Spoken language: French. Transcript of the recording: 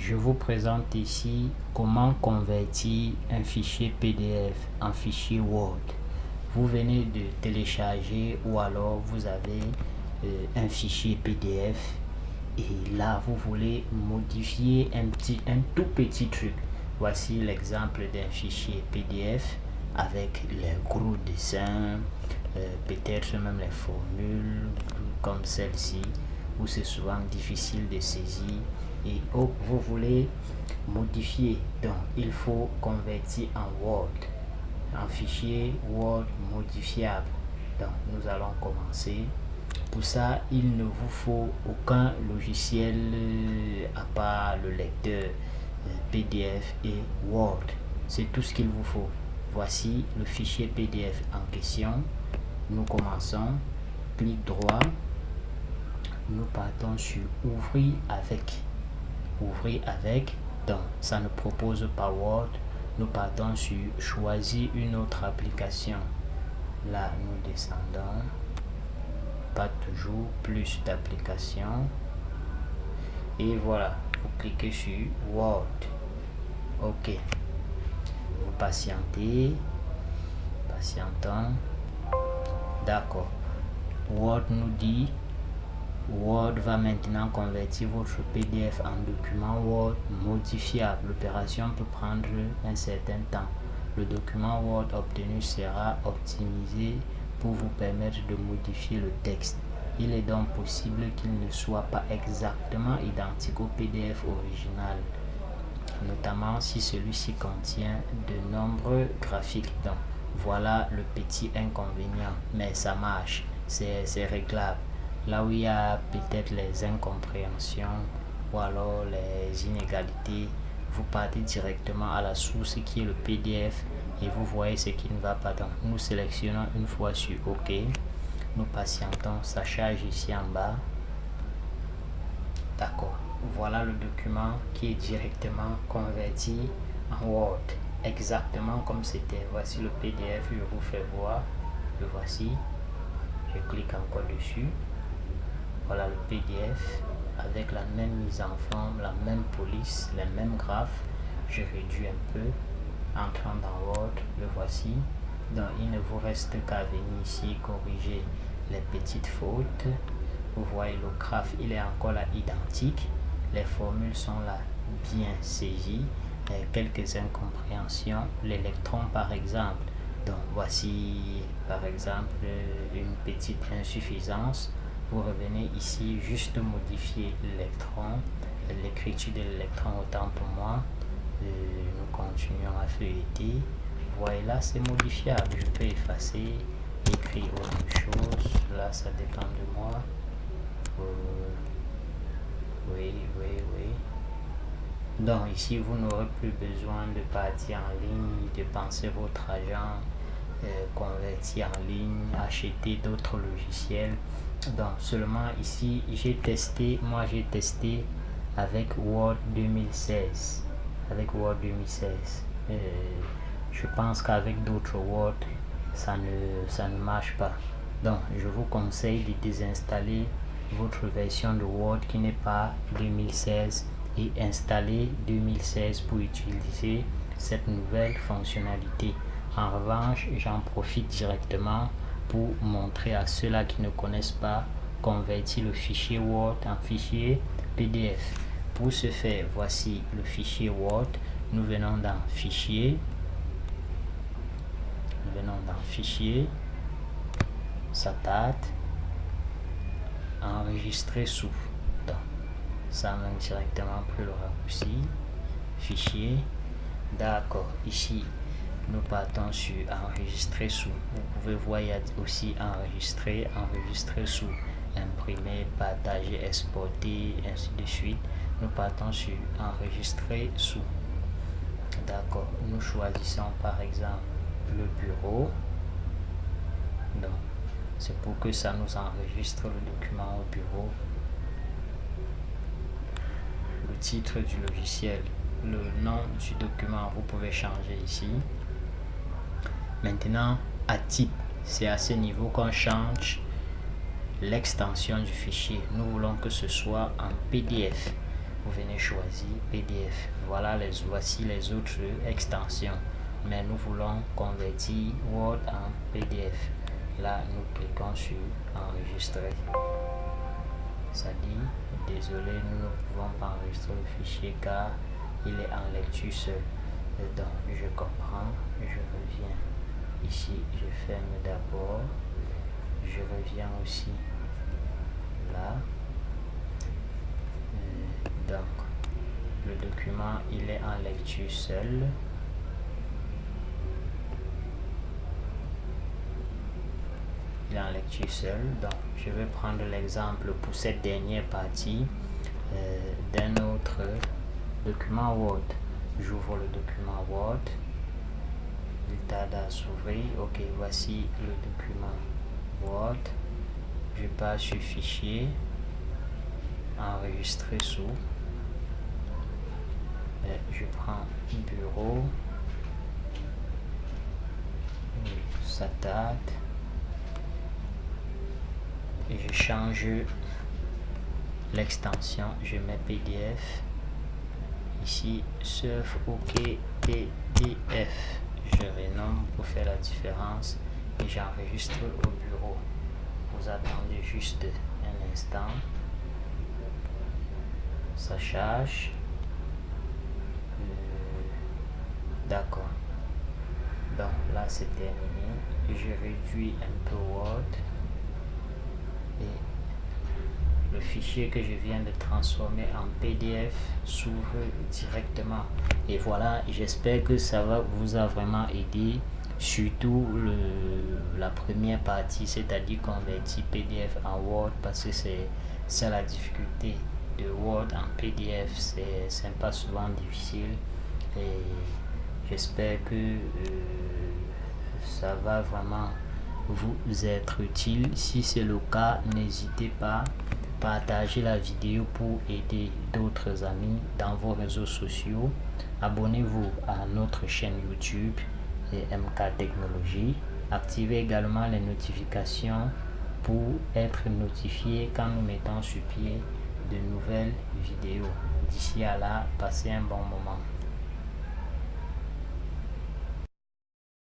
Je vous présente ici comment convertir un fichier PDF en fichier Word. Vous venez de télécharger ou alors vous avez un fichier PDF et là vous voulez modifier un tout petit truc. Voici l'exemple d'un fichier PDF avec les gros dessins, peut-être même les formules comme celle-ci où c'est souvent difficile de saisir et vous voulez modifier. Donc il faut convertir en Word, en fichier Word modifiable. Donc nous allons commencer. Pour ça, il ne vous faut aucun logiciel à part le lecteur PDF et Word. C'est tout ce qu'il vous faut. Voici le fichier PDF en question. Nous commençons. Clic droit. Nous partons sur Ouvrir avec. Ouvrir avec. Donc, ça ne propose pas Word. Nous partons sur Choisir une autre application. Là, nous descendons. Pas toujours, plus d'applications. Et voilà, vous cliquez sur Word. OK. Vous patientez. Patientons. D'accord. Word nous dit Word va maintenant convertir votre PDF en document Word modifiable. L'opération peut prendre un certain temps. Le document Word obtenu sera optimisé pour vous permettre de modifier le texte. Il est donc possible qu'il ne soit pas exactement identique au PDF original, notamment si celui-ci contient de nombreux graphiques. Donc, voilà le petit inconvénient, mais ça marche, c'est réglable. Là où il y a peut-être les incompréhensions ou alors les inégalités, vous partez directement à la source qui est le PDF et vous voyez ce qui ne va pas. Donc, nous sélectionnons une fois sur OK. Nous patientons, ça charge ici en bas. D'accord. Voilà le document qui est directement converti en Word. Exactement comme c'était. Voici le PDF, je vous fais voir. Le voici. Je clique encore dessus. Voilà le PDF avec la même mise en forme, la même police, les mêmes graphes. Je réduis un peu. Entrant dans Word, le voici. Donc il ne vous reste qu'à venir ici corriger les petites fautes. Vous voyez le graphe, il est encore là identique. Les formules sont là bien saisies. Quelques incompréhensions. L'électron par exemple. Donc voici par exemple une petite insuffisance. Vous revenez ici, juste modifier l'électron, l'écriture de l'électron autant pour moi. Nous continuons à feuilleter. Voyez là, c'est modifiable. Je peux effacer, écrire autre chose. Là, ça dépend de moi. Oui. Donc ici, vous n'aurez plus besoin de partir en ligne, de penser votre argent, convertir en ligne, acheter d'autres logiciels. Donc seulement ici, j'ai testé avec Word 2016. Je pense qu'avec d'autres Word, ça ne marche pas. Donc, je vous conseille de désinstaller votre version de Word qui n'est pas 2016 et installer 2016 pour utiliser cette nouvelle fonctionnalité. En revanche, j'en profite directement pour montrer à ceux-là qui ne connaissent pas convertir le fichier Word en fichier PDF. Pour ce faire, voici le fichier Word. Nous venons dans Fichier. Ça tâte. Enregistrer sous. Donc, ça mène directement plus le raccourci. Fichier. D'accord. Ici, nous partons sur enregistrer sous. Vous pouvez voir, il y a aussi enregistrer sous, imprimer, partager, exporter, ainsi de suite. Nous partons sur enregistrer sous. D'accord. Nous choisissons par exemple le bureau. Donc, c'est pour que ça nous enregistre le document au bureau. Le titre du logiciel, le nom du document, vous pouvez changer ici. Maintenant, à type, c'est à ce niveau qu'on change l'extension du fichier. Nous voulons que ce soit en PDF. vous venez choisir PDF. Voici les autres extensions, mais nous voulons convertir Word en PDF. Là, nous cliquons sur enregistrer. Ça dit désolé, nous ne pouvons pas enregistrer le fichier car il est en lecture seul. Donc je comprends, je reviens ici, je ferme d'abord, je reviens aussi là. Donc le document il est en lecture seul. Il est en lecture seul. Donc je vais prendre l'exemple pour cette dernière partie d'un autre document Word. J'ouvre le document Word. Il tarde à s'ouvrir. Ok, voici le document Word. Je passe sur fichier, enregistrer sous. Je prends bureau. Ça tarde. Et je change l'extension. Je mets PDF. Ici, surf OK PDF. Je renomme pour faire la différence et j'enregistre au bureau. Vous attendez juste un instant. Ça charge. D'accord. Donc là c'est terminé. Je réduis un peu Word et le fichier que je viens de transformer en PDF s'ouvre directement. Et voilà, j'espère que ça va vous a vraiment aidé, surtout la première partie, c'est-à-dire convertir PDF en Word, parce que c'est la difficulté de Word en PDF, c'est pas souvent difficile. Et j'espère que ça va vraiment vous être utile. Si c'est le cas, n'hésitez pas à partager la vidéo pour aider d'autres amis dans vos réseaux sociaux. Abonnez-vous à notre chaîne YouTube et MK Technologie. Activez également les notifications pour être notifié quand nous mettons sur pied de nouvelles vidéos. D'ici à là, passez un bon moment.